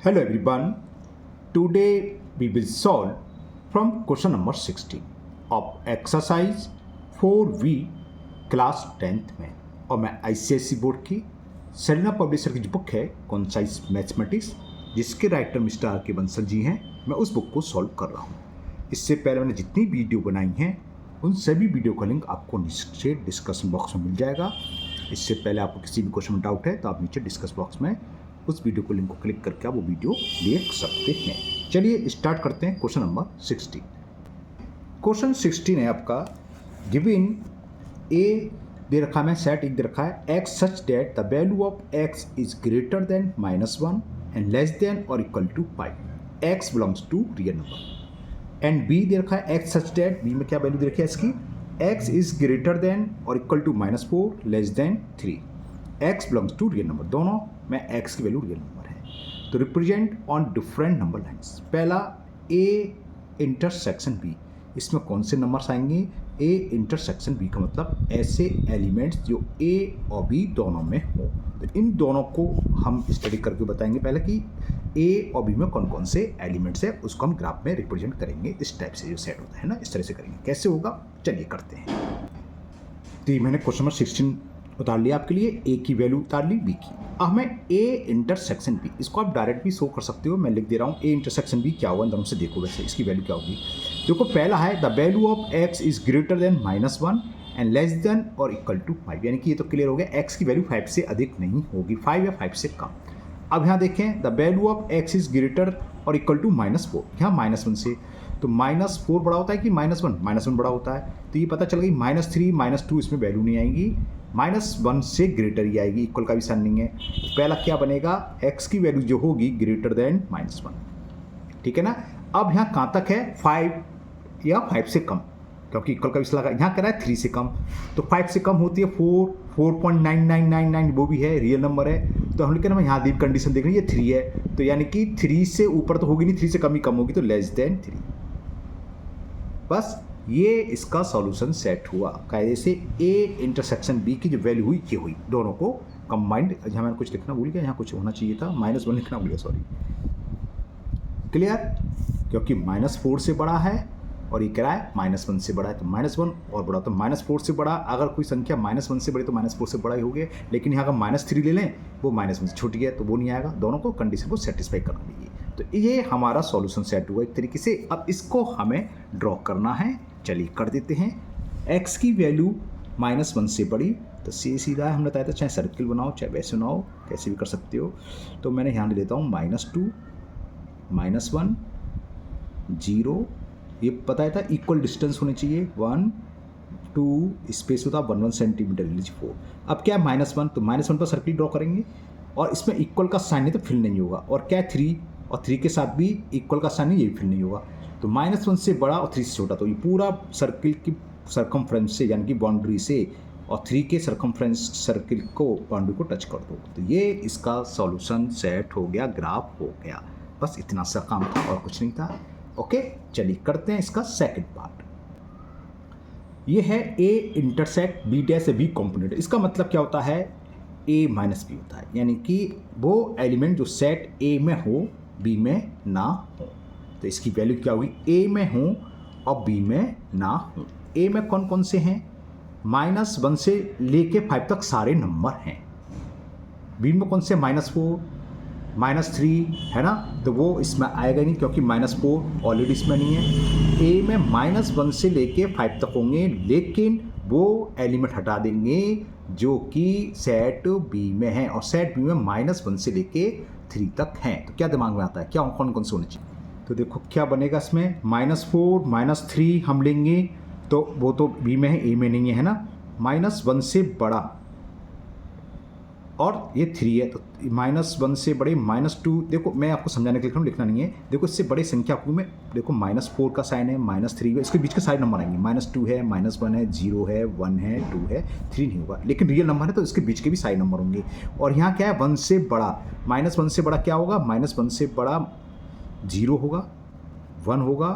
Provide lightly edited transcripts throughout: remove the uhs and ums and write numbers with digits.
Hello everyone. Today we will solve from question number 16 of exercise 4V class 10th में और मैं ICSE board की Selina publisher की जो बुक है कॉन्साइज मैथमेटिक्स जिसके राइटर मिस्टर आर के बंसल जी हैं, मैं उस बुक को सॉल्व कर रहा हूँ। इससे पहले मैंने जितनी वीडियो बनाई हैं उन सभी वीडियो का लिंक आपको नीचे डिस्कशन बॉक्स में मिल जाएगा। इससे पहले आपको किसी भी क्वेश्चन में डाउट है तो आप नीचे डिस्कस बॉक्स में उस वीडियो को लिंक को क्लिक करके आप वो वीडियो देख सकते हैं। चलिए स्टार्ट करते हैं क्वेश्चन नंबर 16। क्वेश्चन 16 है आपका गिवन ए दे रखा है, सेट एक दे रखा है x such that the value of x is greater than -1 and less than और equal to 5। X belongs to real number. And B दे रखा है एक्स सच दैट, बी में क्या वैल्यू दे रखी है इसकी, एक्स इज ग्रेटर देन और equal to -4 less than 3। X belongs to real number, दोनों में एक्स की वैल्यू रियल नंबर है। तो represent on different number lines. पहला ए इंटरसेक्शन बी, इसमें कौन से नंबर्स आएंगे, ए इंटरसेक्शन बी का मतलब ऐसे एलिमेंट्स जो ए और बी दोनों में हो। तो इन दोनों को हम स्टडी करके बताएंगे पहले कि ए और बी में कौन कौन से एलिमेंट्स है, उसको हम ग्राफ में रिप्रेजेंट करेंगे। इस टाइप से जो सेट होता है ना, इस तरह से करेंगे। कैसे होगा चलिए करते हैं। तो ये मैंने क्वेश्चन नंबर 16 उतार लिया आपके लिए, ए की वैल्यू उतार ली, बी की। अब हमें ए इंटरसेक्शन बी, इसको आप डायरेक्ट भी शो कर सकते हो, मैं लिख दे रहा हूँ ए इंटरसेक्शन बी क्या हुआ इन दोनों से। देखो वैसे इसकी वैल्यू क्या होगी। देखो पहला है the value of x is greater than -1 and less than और इक्वल टू 5, यानी कि ये तो क्लियर हो गया, एक्स की वैल्यू 5 से अधिक नहीं होगी, 5 या 5 से कम। अब यहाँ देखें the value of x is greater और इक्वल टू -4, यहाँ -1 से, तो -4 बड़ा होता है कि -1, -1 बड़ा होता है। तो ये पता चल गई -3 -2 इसमें वैल्यू नहीं आएगी, -1 से ग्रेटर ही आएगी, इक्वल का भी साइन नहीं है। तो पहला क्या बनेगा, x की वैल्यू जो होगी ग्रेटर देन -1, ठीक है ना। अब यहाँ कहाँ तक है, 5 या 5 से कम, क्योंकि इक्वल का भी लगा, यहाँ कह रहा है 3 से कम, तो 5 से कम होती है 4, 4.9999 वो भी है, रियल नंबर है। तो हम लोग कहना यहाँ दी कंडीशन देख रहे हैं, ये 3 है, तो यानी कि 3 से ऊपर तो होगी नहीं, 3 से कम ही कम होगी, तो लेस देन 3। बस ये इसका सॉल्यूशन सेट हुआ। कायदे से ए इंटरसेक्शन बी की जो वैल्यू हुई ये हुई, दोनों को कंबाइंड। यहाँ मैंने कुछ लिखना भूल गया, यहाँ कुछ होना चाहिए था, -1 लिखना भूल गया, सॉरी। क्लियर, क्योंकि -4 से बड़ा है और ये कह रहा है -1 से बड़ा है, तो -1 और बड़ा, तो -4 से बड़ा, अगर कोई संख्या -1 से बड़ी तो -4 से बड़ा ही हो गया। लेकिन यहाँ अगर -3 ले लें, वो -1 से छोटी है तो वो नहीं आएगा, दोनों को कंडीशन को सेटिस्फाई करना चाहिए। तो ये हमारा सॉल्यूशन सेट हुआ एक तरीके से। अब इसको हमें ड्रॉ करना है, चलिए कर देते हैं। x की वैल्यू -1 से बड़ी, तो सीधा है, हमने बताया था चाहे सर्किल बनाओ चाहे वैसे बनाओ, कैसे भी कर सकते हो। तो मैंने यहाँ ले लेता हूँ -2 -1 0, ये बताया था इक्वल डिस्टेंस होने चाहिए, 1 2 स्पेस होता 1 सेंटीमीटर, 4। अब क्या है -1, तो -1 पर सर्किल ड्रॉ करेंगे और इसमें इक्वल का साइन है तो फिल नहीं होगा, और क्या है 3, और 3 के साथ भी इक्वल का साइन है, ये भी फिल नहीं होगा। तो -1 से बड़ा और 3 से छोटा, तो ये पूरा सर्किल की सरकमफ्रेंस से, यानी कि बाउंड्री से, और 3 के सरकमफ्रेंस सर्किल को, बाउंड्री को टच कर दो। तो ये इसका सॉल्यूशन सेट हो गया, ग्राफ हो गया। बस इतना सा काम था और कुछ नहीं था। ओके चलिए करते हैं इसका सेकंड पार्ट। ये है A intersect B dash B component. इसका मतलब क्या होता है, a माइनस बी होता है, यानी कि वो एलिमेंट जो सेट ए में हो बी में ना हो। तो इसकी वैल्यू क्या हुई, ए में हो और बी में ना हो। ए में कौन कौन से हैं, -1 से लेके 5 तक सारे नंबर हैं। बी में कौन से, -4 -3 है ना, तो वो इसमें आएगा नहीं क्योंकि -4 ऑलरेडी इसमें नहीं है। ए में -1 से लेके 5 तक होंगे, लेकिन वो एलिमेंट हटा देंगे जो कि सेट बी में है, और सेट बी में -1 से लेके 3 तक हैं। तो क्या दिमाग में आता है, क्या कौन कौन से होने चाहिए। तो देखो क्या बनेगा इसमें, -4 -3 हम लेंगे तो वो तो बी में है, ए में नहीं है ना। -1 से बड़ा और ये 3 है, तो -1 से बड़े -2, देखो मैं आपको समझाने के लिए लिख रहा हूँ, लिखना नहीं है। देखो इससे बड़े संख्या को में, देखो -4 का साइन है, -3 है, इसके बीच के सारे नंबर आएंगे, -2 है, -1 है, 0 है, 1 है, 2 है, 3 नहीं होगा, लेकिन रियल नंबर है तो इसके बीच के भी सारे नंबर होंगे। और यहाँ क्या है, 1 से बड़ा, -1 से बड़ा क्या होगा, -1 से बड़ा 0 होगा, 1 होगा,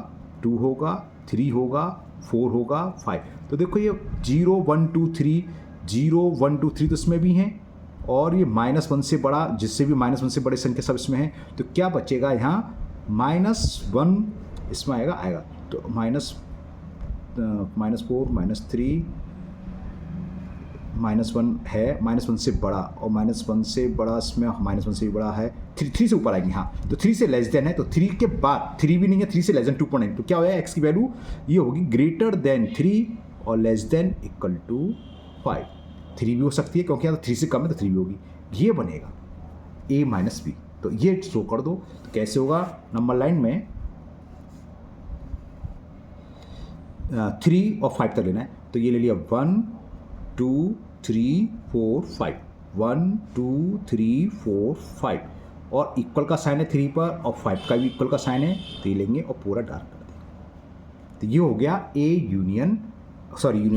2 होगा, 3 होगा, 4 होगा, 5। तो देखो ये 0 1 2 3, 0 1 2 3 तो इसमें भी हैं, और ये -1 से बड़ा, जिससे भी -1 से बड़ी संख्या सब इसमें है, तो क्या बचेगा यहाँ -1 इसमें आएगा तो -4 -3 -1 है, -1 से बड़ा, और -1 से बड़ा इसमें -1 से भी बड़ा है, 3 से ऊपर आएंगे। हाँ, तो 3 से लेस देन है, तो 3 के बाद 3 भी नहीं है, 3 से लेस देन 2.9, तो क्या होगा एक्स की वैल्यू ये होगी ग्रेटर देन 3 और लेस देन इक्वल टू 5। 3 भी हो सकती है क्योंकि यहाँ तो 3 से कम है तो 3 भी होगी, ये बनेगा a माइनस बी। तो ये शो कर दो, तो कैसे होगा, नंबर लाइन में 3 और 5 तक लेना है, तो ये ले लिया 1 2 3 4 5, 1 2 3 4 5, और इक्वल का साइन है 3 पर और 5 का भी इक्वल का साइन है, तो ये लेंगे और पूरा डार्क कर देंगे। तो ये हो गया यूनियन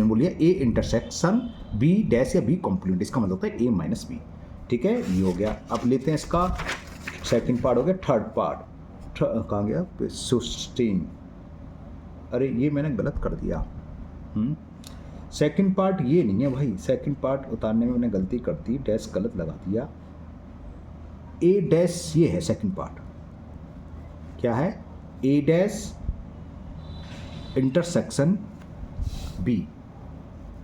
बोलिए ए इंटरसेक्शन बी डैश या बी कॉम्प्लीमेंट, इसका मतलब होता है ए माइनस बी। ठीक है, ये हो गया। अब लेते हैं इसका सेकंड पार्ट, हो गया थर्ड पार्ट। कहाँ गया, 16, अरे ये मैंने गलत कर दिया। सेकंड पार्ट ये नहीं है भाई, सेकंड पार्ट उतारने में मैंने गलती कर दी, डैश गलत लगा दिया। ए डैश ये है सेकंड पार्ट, क्या है, ए डैश इंटरसेक्शन बी,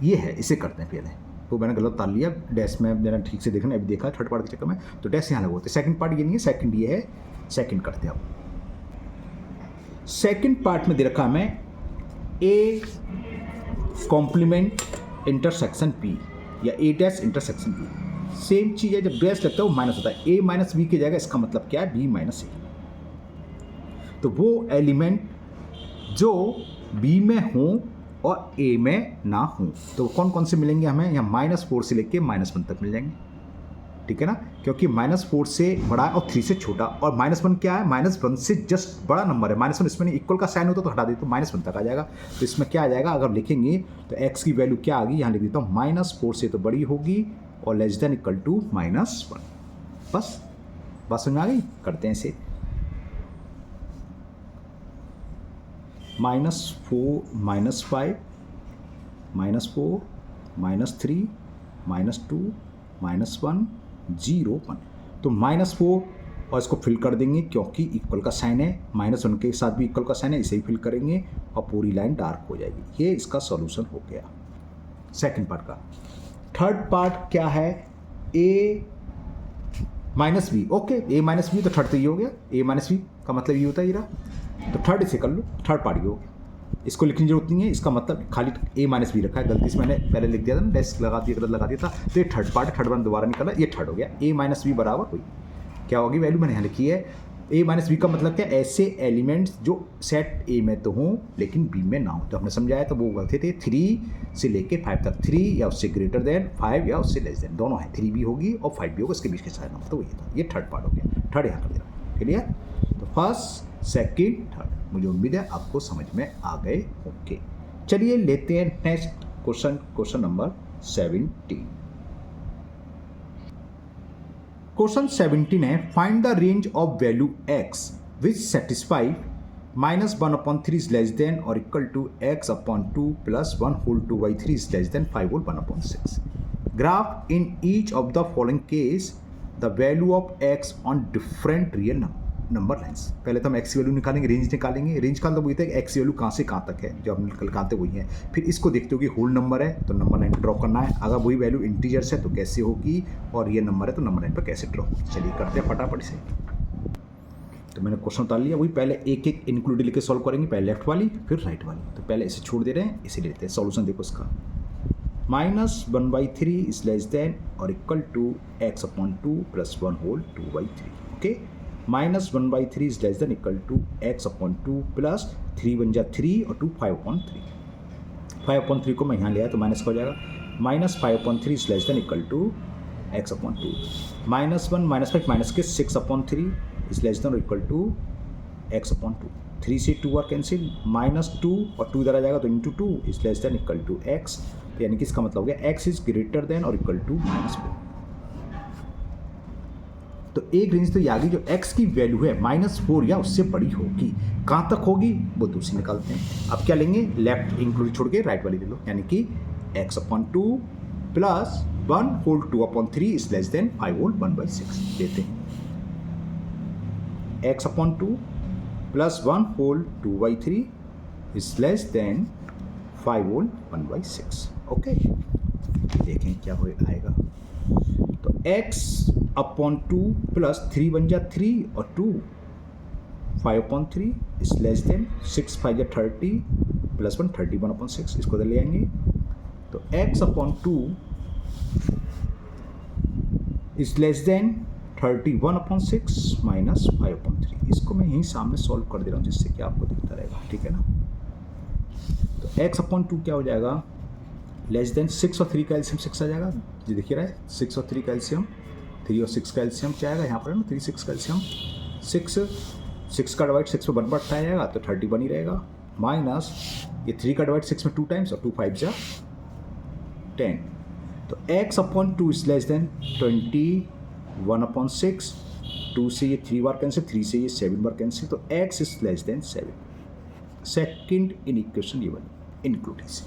ये है, इसे करते हैं पहले। तो मैंने गलत उतार लिया, डैश में मैंने ठीक से देखना, अभी देखा थर्ड पार्ट के चक्कर में, तो डैश यहाँ लगा होते। सेकंड पार्ट ये नहीं है, सेकंड ये है, सेकंड करते हैं अब। सेकंड पार्ट में दे रखा हमें ए कॉम्प्लीमेंट इंटरसेक्शन पी या ए डैश इंटरसेक्शन बी, सेम चीज़ है, जब डैश लगता है वो माइनस होता है, ए माइनस बी की जगह, इसका मतलब क्या है, बी माइनस ए। तो वो एलिमेंट जो बी में हों और ए में ना हों, तो कौन कौन से मिलेंगे हमें, यहाँ -4 से लेके -1 तक मिल जाएंगे। ठीक है ना, क्योंकि -4 से बड़ा है और 3 से छोटा, और -1 क्या है, -1 से जस्ट बड़ा नंबर है। -1 इसमें नहीं, इक्वल का साइन होता तो हटा देते तो -1 तक आ जाएगा। तो इसमें क्या आ जाएगा, अगर लिखेंगे तो x की वैल्यू क्या आ गई, यहाँ लिख देता हूँ, -4 से तो बड़ी होगी और लेस देन इक्वल टू -1। बस बात समझ में आ गई, करते हैं इसे। -4 -5 -4 -3 -2 -1 0 1, तो -4 और इसको फिल कर देंगे क्योंकि इक्वल का साइन है, -1 के साथ भी इक्वल का साइन है, इसे भी फिल करेंगे और पूरी लाइन डार्क हो जाएगी। ये इसका सॉल्यूशन हो गया सेकंड पार्ट का। थर्ड पार्ट क्या है, a minus B, okay, a minus B, तो थर्ड तो ये हो गया, a माइनस बी का मतलब ये होता है, ये रहा, तो थर्ड इसे कर लो, थर्ड पार्ट ये हो गया। इसको लिखने की जरूरत नहीं है, इसका मतलब खाली a माइनस बी रखा है, गलती से मैंने पहले लिख दिया था ना, डैश लगा दिया, गलत लगा दिया था, तो ये थर्ड पार्ट है, थर्ड वन दोबारा निकाला, ये थर्ड हो गया। a माइनस बी बराबर हुई, क्या होगी वैल्यू मैंने यहाँ लिखी है, a माइनस बी का मतलब क्या, ऐसे एलिमेंट्स जो सेट a में तो हों लेकिन b में ना हो। तो हमने समझाया तो वो गलते थे, 3 से लेके 5 तक, 3 या उससे ग्रेटर देन 5 या उससे लेस देन, दोनों है, 3 भी होगी और 5 भी होगा, इसके बीच के सारे नंबर, तो वही था, ये थर्ड पार्ट हो गया। थर्ड यहाँ कर दिया, क्लियर। तो फर्स्ट सेकेंड थर्ड, मुझे उम्मीद है आपको समझ में आ गए होंगे। चलिए लेते हैं next question, question number 17। Question 17 है, find the range of value x which satisfy -1/3 is less than और equal to x/2 + 1/2/3 is less than 5/1/6। Graph in each of the following case the value of x on different real number lines. पहले तो हम x की value निकालेंगे, range निकालेंगे, range का मतलब वही था कि x की वैल्यू कहाँ से कहाँ तक है, जो हम निकालते वही है। फिर इसको देखते हो कि होल नंबर है तो नंबर लाइन ड्रॉ करना है, अगर वही वैल्यू इंटीजर्स है तो कैसे होगी, और ये नंबर है तो नंबर लाइन पर कैसे ड्रॉ होगी। चलिए करते हैं फटाफट से। तो मैंने क्वेश्चन उतार लिया, वही पहले एक एक इंक्लूडेड लेके सॉल्व करेंगे, पहले लेफ्ट वाली फिर राइट वाली। तो पहले इसे छोड़ दे रहे हैं, इसे लेते हैं। सॉल्यूशन देखो इसका, -1/3 इज लेस देन और equal to x/2 + 1/2/3। Okay, -1/3 is less than equal to x/2 plus 3 बन जा 3 और 2 5/3। 5/3 को मैं यहाँ ले आया तो माइनस का हो जाएगा, -5/3 is less than equal to x/2। -1 -5 minus के 6/3 इज लेस देन और इक्वल टू x/2। 3 से 2 और कैंसिल, -2 और 2 इधर आ जाएगा तो into 2 is less than equal to x। तो यानी कि इसका मतलब हो गया x इज ग्रेटर देन और इक्वल टू -4। तो एक रेंज तो ये आ गई जो x की वैल्यू है -4 या उससे बड़ी होगी। कहाँ तक होगी वो दूसरी निकालते हैं। अब क्या लेंगे, लेफ्ट इंक्लूड छोड़ के राइट वाली ले लो, यानी कि x/2 plus 1 whole 2/3 is less than 5 whole 1/6 देते हैं। x/2 plus 1 whole 2/3 is less than 5 whole 1/6। Okay, देखें क्या हो आएगा। तो x/2 प्लस 3 बन जा 3 और 2 5/3 इज लेस देन 6 5 या 30 प्लस 1 31/6 इसको ले आएंगे। तो x/2 is less then 31/6 minus 5/3। इसको मैं यहीं सामने सॉल्व कर दे रहा हूँ जिससे कि आपको दिखता रहेगा, ठीक है ना। तो x/2 क्या हो जाएगा, लेस देन 6 और 3 का एलसीएम 6 आ जाएगा, जी देखिए रहा है 6 और 3 का एलसीएम, 3 और 6 का एलसीएम क्या आएगा यहाँ पर ना, 3 6 का एलसीएम 6 का डिवाइड 6 में 1 बढ़ता आएगा तो 30 बनी रहेगा, माइनस ये 3 का डिवाइड 6 में 2 टाइम्स और 2 5 जा 10। तो x/2 इज लेस देन 21/6, 2 से ये 3 बार कैंसिल, 3 से ये 7 बार कैंसिल, तो x is less than 7। Second in equation ये वाली इंक्लूड इस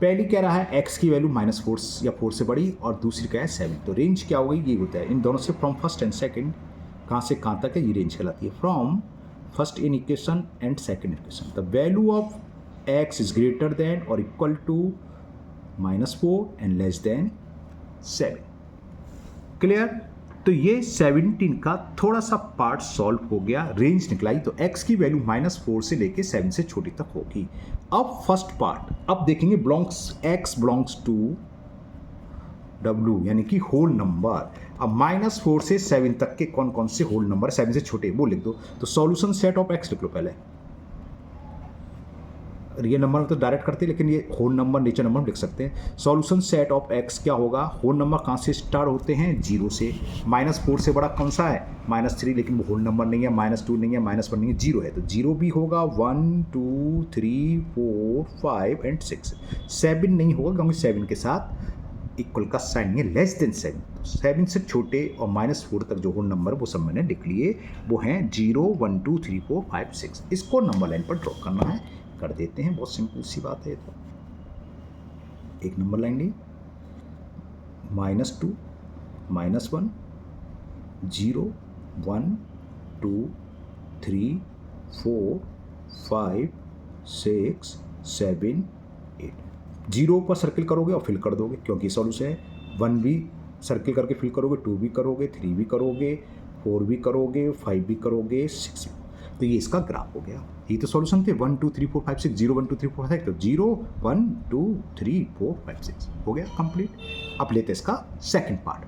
पहली कह रहा है x की वैल्यू -4 या 4 से बड़ी और दूसरी क्या है 7। तो रेंज क्या हो गई, ये होता है इन दोनों से फ्रॉम फर्स्ट एंड सेकंड, कहाँ से कहाँ तक है ये रेंज कहलाती है, from first inequation and second equation the value of x is greater than और equal to -4 and less than 7। Clear. तो ये 17 का थोड़ा सा पार्ट सॉल्व हो गया, रेंज निकलाई। तो x की वैल्यू -4 से लेके 7 से छोटी तक होगी। अब फर्स्ट पार्ट अब देखेंगे x बिलोंग्स टू w यानी कि होल नंबर। अब -4 से 7 तक के कौन कौन से होल नंबर 7 से छोटे वो लिख दो। तो सॉल्यूशन सेट ऑफ x लिख लो पहले, रियल नंबर में तो डायरेक्ट करते हैं लेकिन ये होल नंबर नेचर नंबर में लिख सकते हैं। सॉल्यूशन सेट ऑफ x क्या होगा, होल नंबर कहाँ से स्टार्ट होते हैं 0 से, -4 से बड़ा कौन सा है -3, लेकिन वो होल नंबर नहीं है, -2 नहीं है, -1 नहीं है, 0 है, तो 0 भी होगा 1 2 3 4 5 एंड 6। 7 नहीं होगा क्योंकि 7 के साथ इक्वल का साइन नहीं है, लेस देन 7। 7 से छोटे और -4 तक जो होल नंबर वो सब मैंने लिख लिए, वो हैं 0 1 2 3 4 5 6। इसको नंबर लाइन पर ड्रॉ करना है, कर देते हैं, बहुत सिंपल सी बात है। तो एक नंबर लाइन ली, -2 -1 0 1 2 3 4 5 6 7 8। 0 पर सर्किल करोगे और फिल कर दोगे क्योंकि सॉल्यूशन है। 1 भी सर्किल करके फिल करोगे, 2 भी करोगे, 3 भी करोगे, 4 भी करोगे, 5 भी करोगे, 6 भी। तो ये इसका ग्राफ हो गया। ये तो सॉल्यूशन थे 1 2 3 4 5 6 0 1 2 3 4 5 6। तो 0 1 2 3 4 5 6 हो गया कंप्लीट। अब लेते इसका सेकंड पार्ट।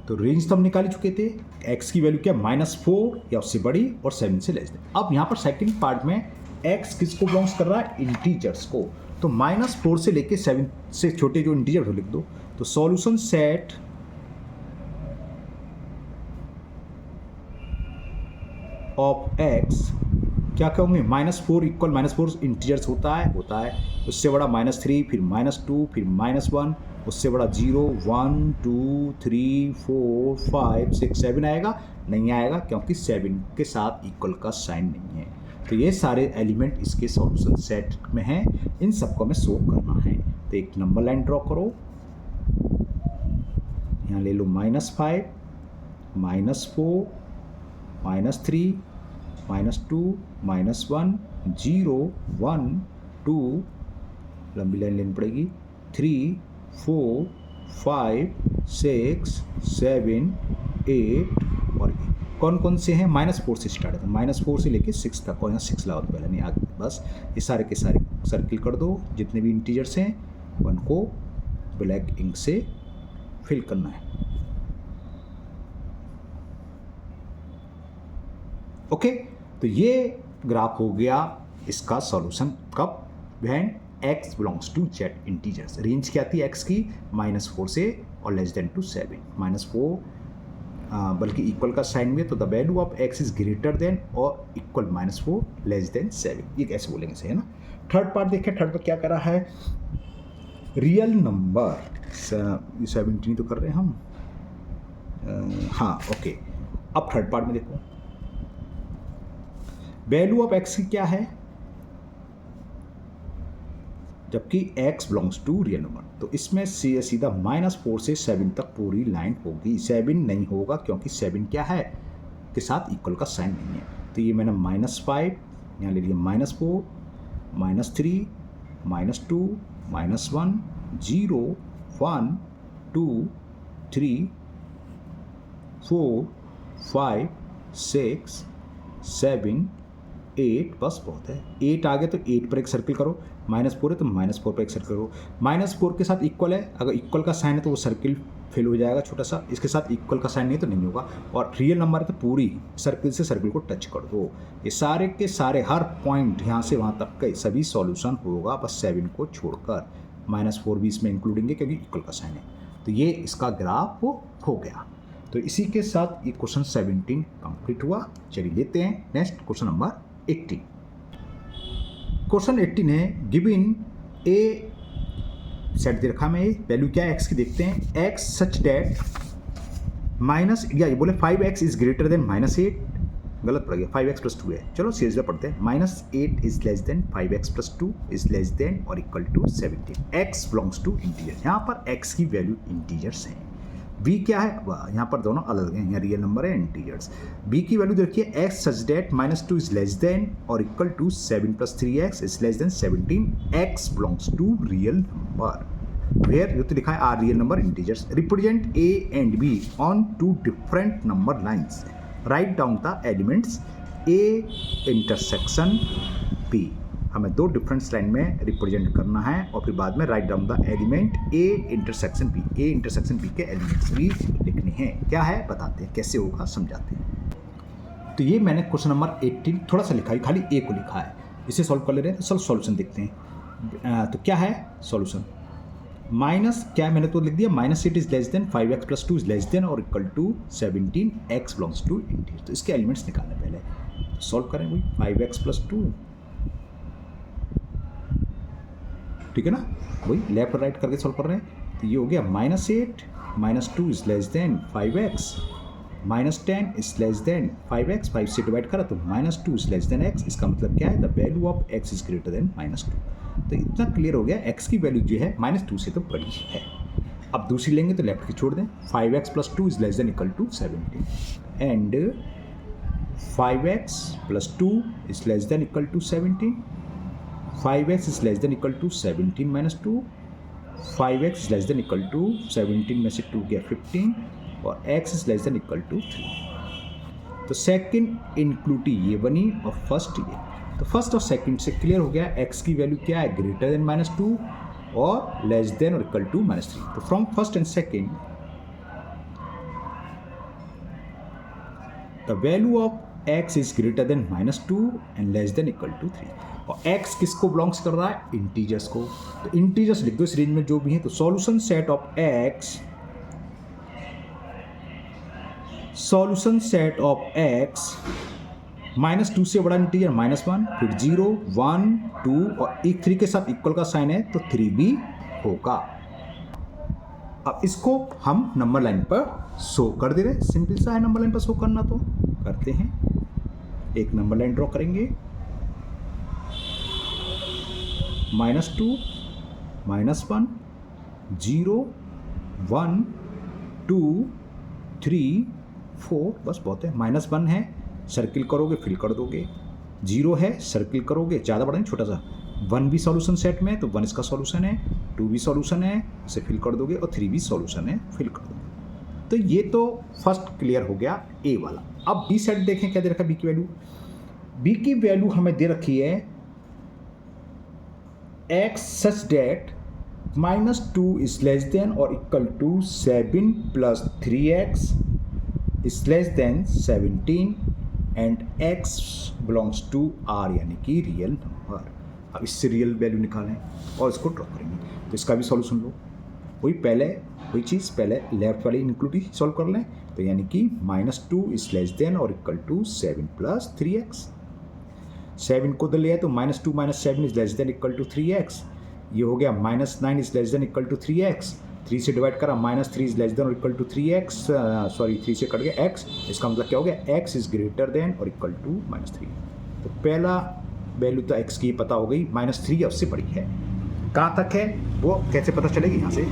तो रेंज तो हम निकाल चुके थे, x की वैल्यू क्या -4 या उससे बड़ी और 7 से लेस देन। अब यहाँ पर सेकंड पार्ट में x किसको बिलोंग्स कर रहा है, इंटीजर्स को। तो -4 से लेके 7 से छोटे जो इंटीजर हो लिख दो। तो सॉल्यूशन सेट ऑफ x क्या कहोगे, -4 इक्वल -4 इंटीजर्स होता है उससे बड़ा -3, फिर -2, फिर -1, उससे बड़ा 0 1 2 3 4 5 6 7 आएगा, नहीं आएगा क्योंकि 7 के साथ इक्वल का साइन नहीं है। तो ये सारे एलिमेंट इसके सॉल्यूशन सेट में हैं, इन सबको हमें शो करना है। तो एक नंबर लाइन ड्रॉ करो, यहाँ ले लो -5 -4 -3 -2 -1 0 1 2, लंबी लाइन लेनी पड़ेगी, 3 4 5 6 7 8 और कौन कौन से हैं, -4 से स्टार्ट है, -4 से लेके 6 तक, और यहाँ 6 लगाओ तो पहले नहीं आगे। बस ये सारे के सारे सर्किल कर दो, जितने भी इंटीजर्स हैं उनको ब्लैक इंक से फिल करना है। ओके, तो ये ग्राफ हो गया इसका सॉल्यूशन कब, when x belongs to z integers. Range क्या आती है x की, -4 से और लेस देन टू 7, -4 बल्कि इक्वल का साइन में, तो the value of x is greater than और इक्वल -4 लेस देन 7, ये कैसे बोलेंगे सही है ना। थर्ड पार्ट देखें, थर्ड पार्ट क्या करा है, रियल नंबर 17 तो कर रहे हैं हम, हाँ ओके। अब थर्ड पार्ट में देखो, वैल्यू ऑफ x की क्या है, जबकि x belongs to real number. तो इसमें सीधा -4 से 7 तक पूरी लाइन होगी। 7 नहीं होगा क्योंकि 7 क्या है के साथ इक्वल का साइन नहीं है। तो ये मैंने -5 यहाँ ले लिया, -4 -3 -2 -1 0 1 2 3 4 5 6 7 8, बस बहुत है। 8 आ गए तो 8 पर एक सर्किल करो, -4 है तो -4 पर एक सर्किल करो। -4 के साथ इक्वल है, अगर इक्वल का साइन है तो वो सर्किल फिल हो जाएगा छोटा सा, इसके साथ इक्वल का साइन नहीं तो नहीं होगा। और रियल नंबर है तो पूरी सर्किल से सर्किल को टच कर दो। ये सारे के सारे हर पॉइंट यहाँ से वहाँ तक के सभी सॉल्यूशन होगा, बस 7 को छोड़कर। -4 भी इसमें इंक्लूडिंग है क्योंकि इक्वल का साइन है। तो ये इसका ग्राफ हो गया। तो इसी के साथ ये क्वेश्चन 17 कंप्लीट हुआ। चलिए लेते हैं नेक्स्ट क्वेश्चन नंबर 18। क्वेश्चन 18 है गिवन ए सेट दे रखा मैं, वैल्यू क्या है एक्स की देखते हैं। एक्स सच डेट माइनस या ये बोले 5x इज ग्रेटर देन -8, गलत पड़ गया, 5x + 2 है। चलो सीरीज में पढ़ते हैं। -8 is less than 5x + 2 is less than और equal to 17। x belongs to integer. यहाँ पर x की वैल्यू इंटीजर्स हैं। b क्या है, यहाँ पर दोनों अलग हैं, यहाँ रियल नंबर है इंटीजर्स। b की वैल्यू देखिए, x such that -2 is less than और equal to 7 + 3x is less than 17। x belongs to real number where ये तो लिखा है are real number integers. Represent a and b on 2 different number lines. Write down the elements a intersection b। हमें 2 different line में represent करना है और फिर बाद में right down the element a intersection b। a intersection b के elements भी लिखने हैं। क्या है बताते हैं, कैसे होगा समझाते हैं। तो ये मैंने क्वेश्चन नंबर 18 थोड़ा सा लिखा है, खाली a को लिखा है। इसे सॉल्व कर ले रहे हैं, तो चलो सॉल्यूशन देखते हैं। तो क्या है सॉल्यूशन, माइनस क्या है मैंने तो लिख दिया, -8 is less than 5x + 2 is less than और equal to 17। x belongs to integer. तो इसके एलिमेंट्स निकालने पहले, तो सॉल्व करें वही 5x + 2, ठीक है ना, वही लेफ्ट और राइट करके सॉल्व कर रहे हैं। तो ये हो गया -8 -2 is less than 5x, -10 is less than 5x, 5 से डिवाइड करा तो -2 इज लेस देन x। इसका मतलब क्या है, the value of x is greater than -2। तो इतना क्लियर हो गया, x की वैल्यू जो है -2 से तो बड़ी है। अब दूसरी लेंगे तो लेफ्ट की छोड़ दें, 5x + 2 is less than equal to 17 and 5x + 2 is less than equal to 17। 5x is less than equal to 17 - 2, 5x is less than equal to 17 में से 2 गया 15 और x is less than equal to 3। तो second इनक्लूटी ये बनी और first ये। तो फर्स्ट और सेकंड से क्लियर हो गया x की वैल्यू क्या है, ग्रेटर देन -2 और लेस देन और इक्वल टू -3। तो from first and second the value of x is greater than -2 and less than equal to 3। और x किसको बिलोंग्स कर रहा है, इंटीजर्स को। तो इंटीजर्स लिख दो इस रेंज में जो भी है। तो solution set of x, solution set of x -2 से बड़ा इंटीजर -1, फिर 0 1 2 और एक 3 के साथ इक्वल का साइन है तो 3 भी होगा। अब इसको हम नंबर लाइन पर शो कर दे रहे, सिंपल सा है नंबर लाइन पर शो करना, तो करते हैं। एक नंबर लाइन ड्रॉ करेंगे, -2 -1 0 1 2 3 4, बस बहुत है। -1 है, सर्किल करोगे फिल कर दोगे। 0 है, सर्किल करोगे, ज़्यादा बड़ा नहीं छोटा सा। 1 भी सॉल्यूशन सेट में तो 1 इसका सॉल्यूशन है, 2 भी सॉल्यूशन है, इसे फिल कर दोगे और 3 भी सॉल्यूशन है, फिल कर दोगे। तो ये तो फर्स्ट क्लियर हो गया ए वाला। अब बी सेट देखें, क्या दे रखा है बी की वैल्यू। बी की वैल्यू हमें दे रखी है x such that -2 is less than or equal to 7 + 3x is less than 17 and x belongs to R यानी कि रियल नंबर। अब इससे रियल वैल्यू निकालें और इसको ड्रॉ करेंगे। तो इसका भी सॉल्यूशन लो, वही चीज़ पहले लेफ्ट वाली इनक्लूडिव सॉल्व कर लें। तो यानी कि -2 इज लेस देन और इक्वल टू 7 + 3x। 7 को तो लिया तो -2 - 7 is less than equal to 3x। ये हो गया -9 is less than equal to 3x। 3 से डिवाइड करा, -3 इज लेस देन और इक्वल टू 3x, सॉरी 3 से कट गया x। इसका मतलब क्या हो गया, x इज ग्रेटर देन और इक्वल टू -3। तो पहला वैल्यू तो x की पता हो गई, -3 अब से बड़ी है। कहाँ तक है वो कैसे पता चलेगी, यहाँ से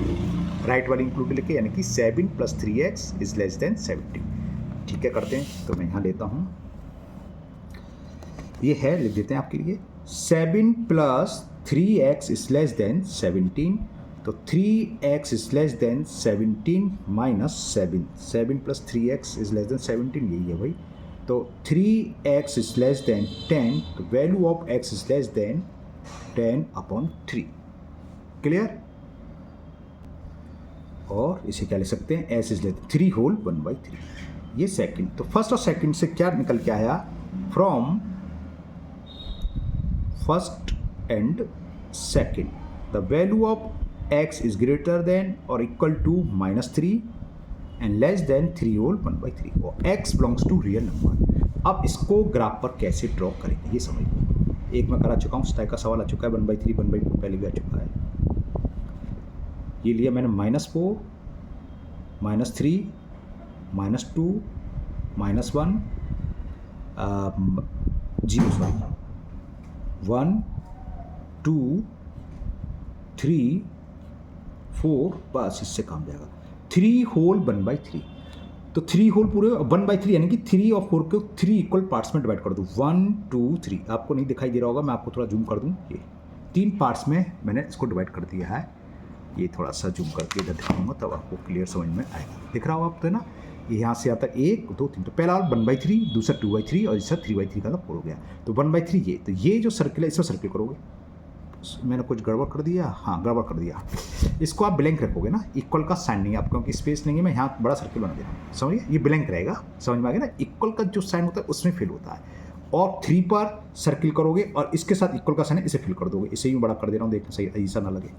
राइट वाली इंक्लूड लेके, यानी कि 7 + 3x इज लेस देन 17। ठीक है, करते हैं। तो मैं यहाँ लेता हूँ, ये है, लिख देते हैं आपके लिए, 7 + 3x इज लेस देन 17। तो 3x is less than 17 minus 7 + 3x is less than 17, यही है भाई। तो 3x इज लेस देन 10, तो value of x is less than 10/3। Clear? और इसे क्या ले सकते हैं, s is less than 3 whole 1/3। ये सेकंड। तो फर्स्ट और सेकंड से क्या निकल के आया, from first and second the value of x is greater than और equal to -3 and less than 3 whole 1/3, और x belongs to real number. अब इसको ग्राफ पर कैसे ड्रॉ करेंगे ये समझिए। एक मैं करा चुका हूँ, इस टाइप का सवाल आ चुका है, 1/3 1/4 पहले भी आ चुका है। ये लिया मैंने -4 -3 -2 -1 0 सॉरी 1 2 3 4, बस इससे काम जाएगा। 3 होल 1/3, तो 3 होल पूरे 1/3 यानी कि 3 और 4 को 3 इक्वल पार्ट्स में डिवाइड कर दूँ। 1 2 3, आपको नहीं दिखाई दे रहा होगा, मैं आपको थोड़ा जूम कर दूँ। ये 3 पार्ट्स में मैंने इसको डिवाइड कर दिया है। ये थोड़ा सा जूम करके इधर दिखाऊंगा तब आपको क्लियर समझ में आएगा। दिख रहा होगा आपको, है ना? ये यहाँ से आता है 1 2 3, तो पहला 1/3, दूसरा 2/3 और तीसरा 3/3 का 4 हो गया। तो 1/3 ये, तो ये जो सर्किल है इसमें सर्किल करोगे। मैंने कुछ गड़बड़ कर दिया, हाँ गड़बड़ कर दिया। इसको आप ब्लैंक रखोगे ना, इक्वल का साइन नहीं है आप, क्योंकि स्पेस नहीं है, मैं यहाँ बड़ा सर्किल बना दे रहा हूँ, समझिए। ये ब्लैंक रहेगा, समझ में आ गया ना? इक्वल का जो साइन होता है उसमें फिल होता है। और 3 पर सर्किल करोगे और इसके साथ इक्वल का साइन है, इसे फिल कर दोगे। इसे यूँ बड़ा कर दे रहा हूँ, देखना सही ऐसा ना लगे।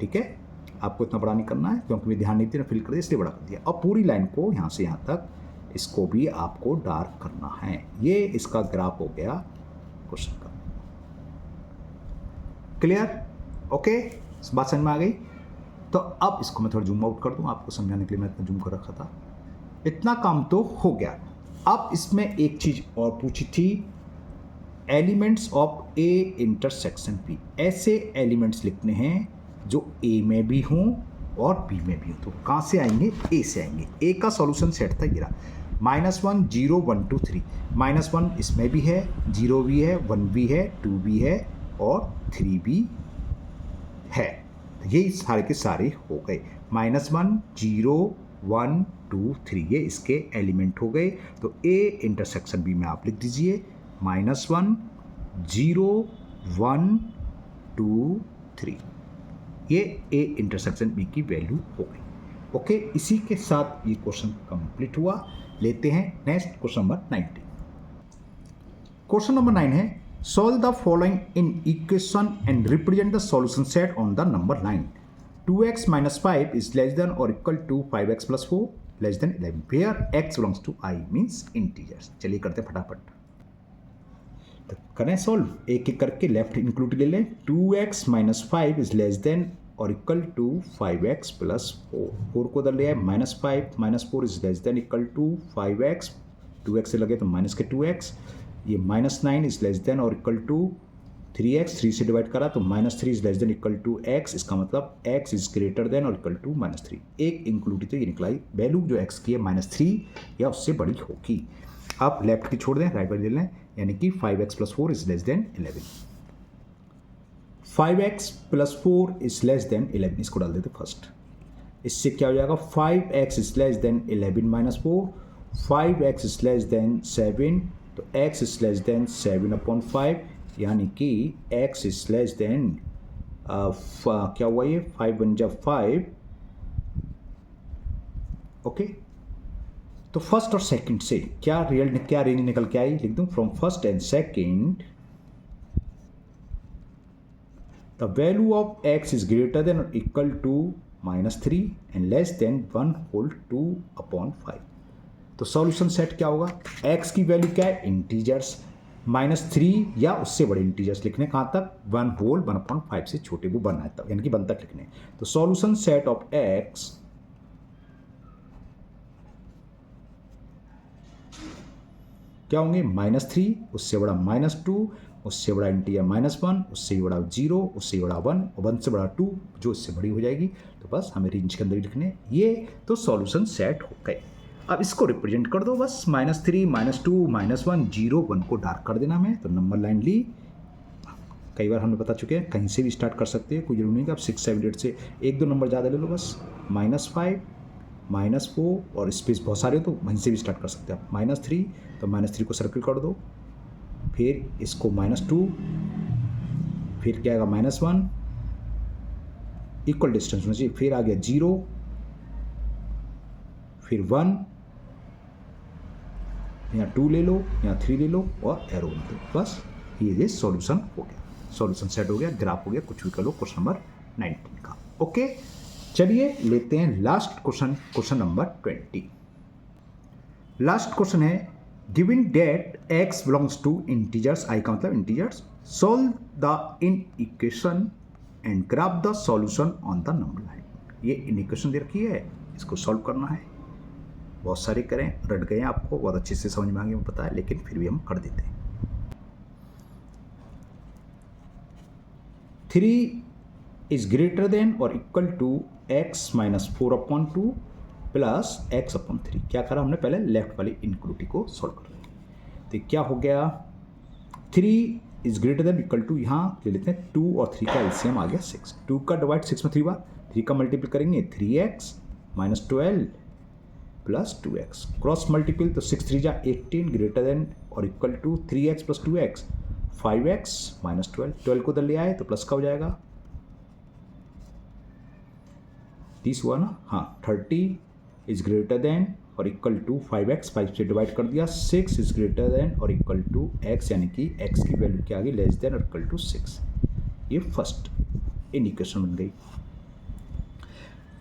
ठीक है, आपको इतना बड़ा नहीं करना है, क्योंकि मैं ध्यान नहीं दिया, फिल कर दिया इसलिए बड़ा कर दिया। और पूरी लाइन को यहाँ से यहाँ तक इसको भी आपको डार्क करना है। ये इसका ग्राफ हो गया क्वेश्चन का। क्लियर? ओके, इस बात समझ में आ गई? तो अब इसको मैं थोड़ा जूम आउट कर दूं आपको समझाने के लिए, मैं इतना जूम कर रखा था। इतना काम तो हो गया। अब इसमें एक चीज और पूछी थी, elements of A intersection B. ऐसे एलिमेंट्स लिखने हैं जो ए में भी हों और बी में भी हों। तो कहाँ से आएंगे? ए से आएंगे। ए का सॉल्यूशन सेट था ये रहा, -1 0 1 2 3। -1 इसमें भी है, 0 भी है, 1 भी है, 2 भी है और 3 भी है। तो ये सारे के सारे हो गए। -1 0 1 2 3, ये इसके एलिमेंट हो गए। तो ए इंटरसेक्शन बी में आप लिख दीजिए -1 0 1 2 3, ये ए इंटरसेक्शन बी की वैल्यू हो गई। ओके, इसी के साथ ये क्वेश्चन कंप्लीट हुआ। लेते हैं next question number 19। Question number 9 है, solve the following in equation and represent the solution set on the number line. 2x minus 5 is less than or equal to 5x plus 4 less than 11, where x belongs to I means integers। चलिए करते हैं फटाफट। तो करें solve, एक एक करके left include ले लें। 2x minus 5 is less than और इक्वल टू 5x plus 4, 4 को उधर ले आए, -5 -4 is less than equal to 5x, 2x से लगे तो माइनस के 2x, ये -9 इज लेस देन और इक्वल टू 3x, 3 से डिवाइड करा तो -3 is less than equal to x, इसका मतलब x इज ग्रेटर देन और इक्वल टू -3। एक इंक्लूड तो ये निकला, वैल्यू जो x की है -3 या उससे बड़ी होगी। अब लेफ्ट की छोड़ दें, राइट वाली ले लें, यानी कि 5x plus 4 is less then 11। 5x plus 4 is less then 11, इसको डाल देते फर्स्ट। इससे क्या हो जाएगा, 5x is less then 11 minus 4, 5x is less than 7, तो x इज लेस देन 7/5, यानी कि x इज लेस देन क्या हुआ ये, 5 × 5। ओके, तो फर्स्ट और सेकंड से क्या रेंज निकल के आई, लिख दूं, from first and second the value of x is greater than और equal to -3 and less than 1/2/5। तो सॉल्यूशन सेट क्या होगा, x की वैल्यू क्या है, इंटीजर्स, -3 या उससे बड़े इंटीजर्स लिखने, कहाँ तक, 1/5 से छोटे वो बनना है तब, यानी कि 1 तक लिखने। तो सॉल्यूशन सेट ऑफ x क्या होंगे, -3, उससे बड़ा -2, उससे बड़ा इंटीजर -1, उससे बड़ा 0, उससे बड़ा 1 और 1 से बड़ा 2, जो इससे बड़ी हो जाएगी। तो बस हमें रेंज के अंदर ही लिखने। ये तो सॉल्यूशन सेट हो गए। अब इसको रिप्रेजेंट कर दो बस, -3, -2, -1, 0, 1 को डार्क कर देना हमें। तो नंबर लाइन ली, कई बार हमें बता चुके हैं कहीं से भी स्टार्ट कर सकते हैं, कोई जरूरी नहीं कि आप 6, 7, 8 से 1-2 नंबर ज़्यादा ले लो बस। -5, -4 और स्पेस बहुत सारे, तो वहीं से भी स्टार्ट कर सकते हैं आप। -3, तो -3 को सर्कल कर दो, फिर इसको -2, फिर क्या आएगा -1, इक्वल डिस्टेंस होना चाहिए, फिर आ गया 0, फिर 1, यहाँ 2 ले लो, यहाँ 3 ले लो और एरो ले लो। बस ये सॉल्यूशन हो गया, सॉल्यूशन सेट हो गया, ग्राफ हो गया, कुछ भी कर लो। क्वेश्चन नंबर 19 का। ओके, चलिए लेते हैं last question, question number 20। Last question है, given that x belongs to integers, i का मतलब integers, solve the inequation and graph the solution on the number line. ये इन इक्वेशन दे रखी है, इसको सॉल्व करना है। बहुत सारे करें, रट गए आपको, बहुत अच्छे से समझ में आ गया, मुझे पता है, लेकिन फिर भी हम कर देते हैं। 3 is greater than or equal to x minus 4/2 plus x/3। क्या करा हमने, पहले लेफ्ट वाली इनक्लूटी को सॉल्व कर लिया। तो क्या हो गया, 3 is greater than equal to, यहाँ ले लेते हैं 2 और 3 का एलसीएम आ गया 6। 2 का डिवाइड 6 में 3 बार, 3 का मल्टीपल करेंगे 3x minus 12 plus 2x, cross multiple तो 6 3 जा 18 ग्रेटर देन और equal to 3x plus 2x 5x minus 12 को उधर ले आए तो प्लस का हो जाएगा 30 हुआ ना, हाँ 30 इज ग्रेटर देन और इक्वल टू 5x, 5 से डिवाइड कर दिया, 6 इज ग्रेटर देन और इक्वल टू x, यानी कि x की वैल्यू क्या आ गई, लेस देन और इक्वल टू 6। ये फर्स्ट इंडिकेशन बन गई।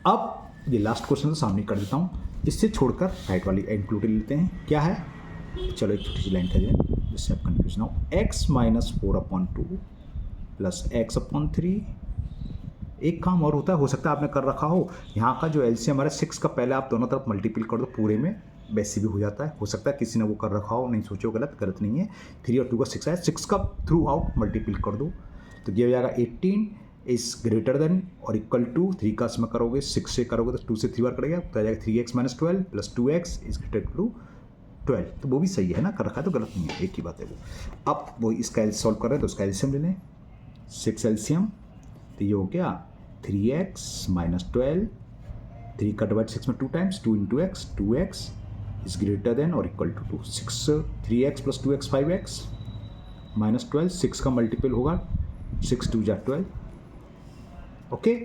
अब ये लास्ट क्वेश्चन तो सामने कर देता हूँ, इससे छोड़कर राइट वाली इंक्लूडेड लेते हैं। क्या है, चलो एक छोटी सी लाइन कर दें जिससे आप कन्फ्यूज ना हो। x minus 4/2 plus x/3। एक काम और होता है, हो सकता है आपने कर रखा हो, यहाँ का जो एलसीएम हमारा 6 का पहले आप दोनों तरफ मल्टीपल कर दो पूरे में, वैसे भी हो जाता है। हो सकता है किसी ने वो कर रखा हो, नहीं सोचो, गलत नहीं है। 3 और 2 का 6 आया, 6 का थ्रू आउट मल्टीपल कर दो तो ये हो जाएगा 18 इज ग्रेटर देन और इक्वल टू 3 का इसमें करोगे 6 से करोगे तो 2 से 3 बार करेगा तो आ जाएगा 3x minus 12 plus 2x is greater to 12। तो वो भी सही है ना, कर रखा है तो गलत नहीं है, एक ही बात है वो। अब वो इसका सॉल्व कर रहे हैं तो उसका एलसीएम ले लें, 6 एलसीएम, तो ये हो गया 3x माइनस 12, 3 का डिवाइड 6 में 2 times, 2 into x, 2x is greater than और equal to 2, 6 3x plus 2x 5x minus 12, 6 का मल्टीपल होगा 6 2 जा 12। ओके,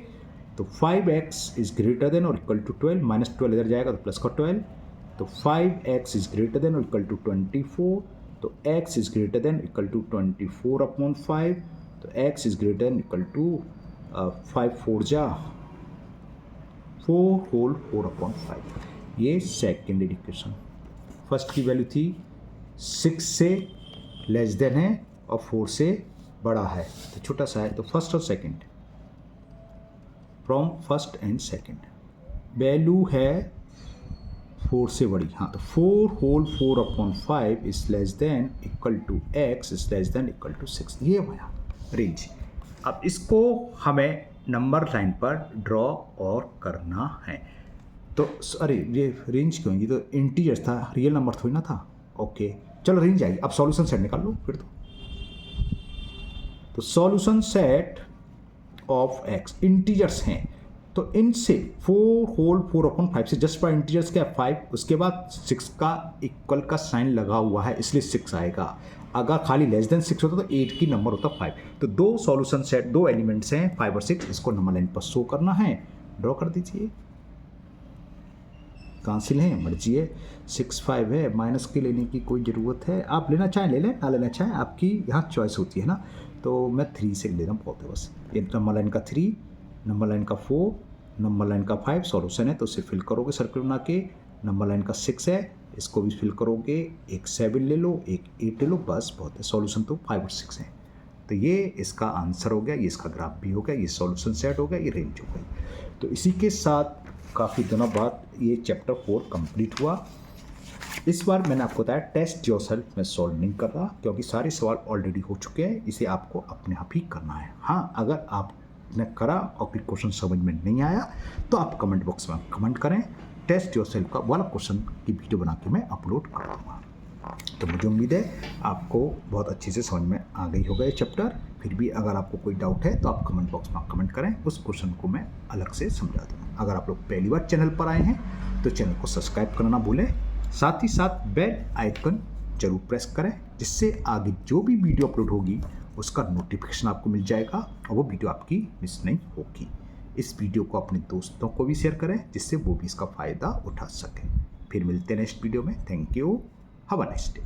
तो 5x इज ग्रेटर देन और इक्वल टू 12, माइनस 12 इधर जाएगा तो प्लस का 12, तो 5x इज ग्रेटर देन और इक्वल टू 24, तो x is greater than equal to 24/5, तो x is greater than equal to 5 4 जा 4 होल 4/5। ये सेकेंड इक्वेशन। फर्स्ट की वैल्यू थी 6 से लेस देन है और 4 से बड़ा है, तो छोटा सा है, तो फर्स्ट और second, from first and second value है 4 से बड़ी, हाँ तो 4 whole 4/5 is less than equal to x is less than equal to 6। ये हुआ रेंज। अब इसको हमें नंबर लाइन पर ड्रॉ और करना है। तो अरे ये रेंज क्यों, ये तो इंटीजर था, रियल नंबर थोड़ी ना था। ओके चलो रेंज आई। अब सॉल्यूशन सेट निकाल लो फिर। तो solution set of x integers हैं, तो इनसे 4 होल 4/5 से जस्ट पर इंटीजर्स क्या 5, उसके बाद 6 का इक्वल का साइन लगा हुआ है इसलिए 6 आएगा। अगर खाली लेस देन 6 होता तो 8 की नंबर होता 5। तो दो सॉल्यूशन सेट, दो एलिमेंट्स हैं 5 और 6, इसको नंबर लाइन पर शो करना है। ड्रॉ कर दीजिए, कांसिल है, मर्जी है। 6 5 है, माइनस के लेने की कोई ज़रूरत है, आप लेना चाहें ले लें, ना लेना चाहें आपकी यहाँ चॉइस होती है ना। तो मैं 3 से ले रहा हूँ, बहुत है बस। ये नंबर लाइन का 3, नंबर लाइन का 4, नंबर लाइन का 5 सॉल्यूशन है तो उसे फिल करोगे सर्कल बना के। नंबर लाइन का 6 है, इसको भी फिल करोगे, एक 7 ले लो, एक 8 ले लो, बस बहुत है। सॉल्यूशन तो 5 और 6 है। तो ये इसका आंसर हो गया, ये इसका ग्राफ भी हो गया, ये सॉल्यूशन सेट हो गया, ये रेंज हो गई। तो इसी के साथ काफ़ी दिनों बाद ये चैप्टर 4 कंप्लीट हुआ। इस बार मैंने आपको बताया टेस्ट योरसेल्फ में सॉल्व नहीं कर रहा, क्योंकि सारे सवाल ऑलरेडी हो चुके हैं, इसे आपको अपने आप ही करना है। हाँ, अगर आपने करा और फिर क्वेश्चन समझ में नहीं आया तो आप कमेंट बॉक्स में कमेंट करें, टेस्ट योरसेल्फ का वाला क्वेश्चन की वीडियो बना के मैं अपलोड कर दूँगा। तो मुझे उम्मीद है आपको बहुत अच्छे से समझ में आ गई होगा ये चैप्टर। फिर भी अगर आपको कोई डाउट है तो आप कमेंट बॉक्स में कमेंट करें, उस क्वेश्चन को मैं अलग से समझा दूँगा। अगर आप लोग पहली बार चैनल पर आए हैं तो चैनल को सब्सक्राइब करना ना भूलें, साथ ही साथ बेल आइकन जरूर प्रेस करें, जिससे आगे जो भी वीडियो अपलोड होगी उसका नोटिफिकेशन आपको मिल जाएगा और वो वीडियो आपकी मिस नहीं होगी। इस वीडियो को अपने दोस्तों को भी शेयर करें, जिससे वो भी इसका फ़ायदा उठा सकें। फिर मिलते हैं नेक्स्ट वीडियो में। Thank you, have a nice day.